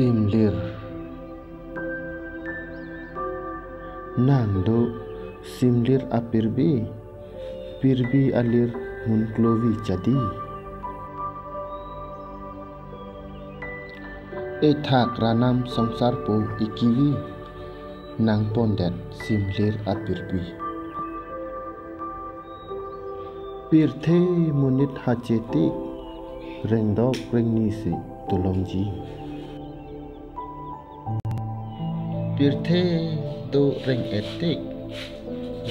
Simlir Nang do simlir a pirbi alir mun klovi jadi thak ranam songsar po ikiwi nang pondet simlir a pirbi pirthe munit hacheti rengdok rengnisi tulongji pirthe do reng etik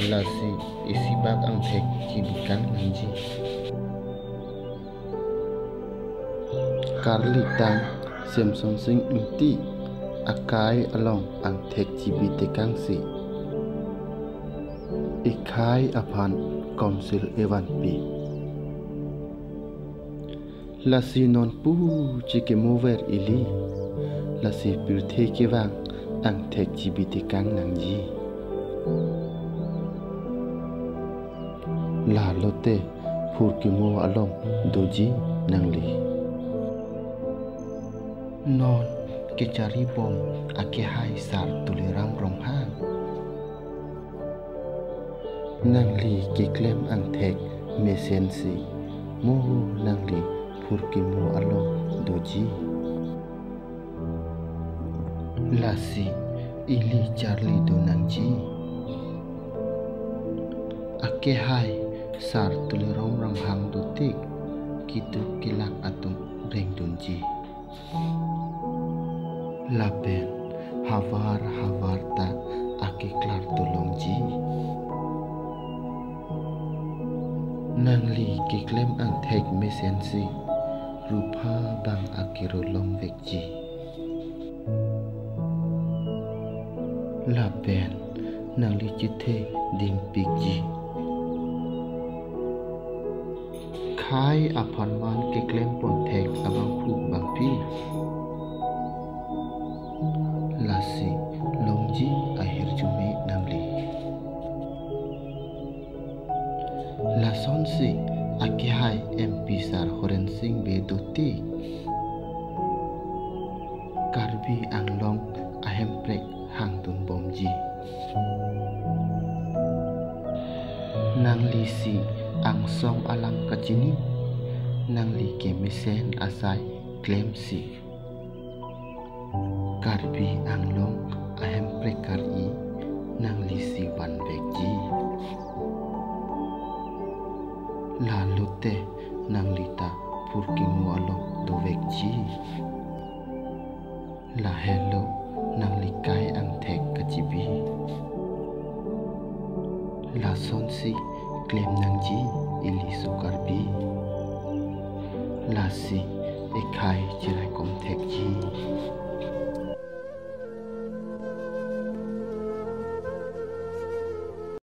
lasi isibak ang thek kibikan nganji karlitang semson sing inti akai along ang thek chibi tekang si ikai aphan council evan pi lasi non pu chike mover ili lasi pirthe kewang ang thek chibi tekang nangji la lote phurkimo along doji nangli non ke cari bom ake hai sar tuliram romhang nangli ke klem ang thek mesensi mo nangli phurkimo along doji lasi ili charli do nangji ake hai sar tuliram ramhang dotik kitu kilak atung reng dunji laben havarta ake klar tolongji nangli ke klem ang thek mesensi rupa bang ake rolong vekji laben nangli chithe ding pikji khai aphan man ke klem pon thek abang phu bang pi lasi longji ahir jumi nangli lason si ake hai mp sar horen sing be doti karbi anglong ahem prek hang tun bomji nangli si ang song alang kachini nangli ke misen asai klem si karbi anglong ahem prekari nangli si wan vekji lalute nanglita purkimu along do vekji la hello nangli kai ang thek kachibi la sonsi klem nangji ili sukarbi lasi ekai chirai kom thekji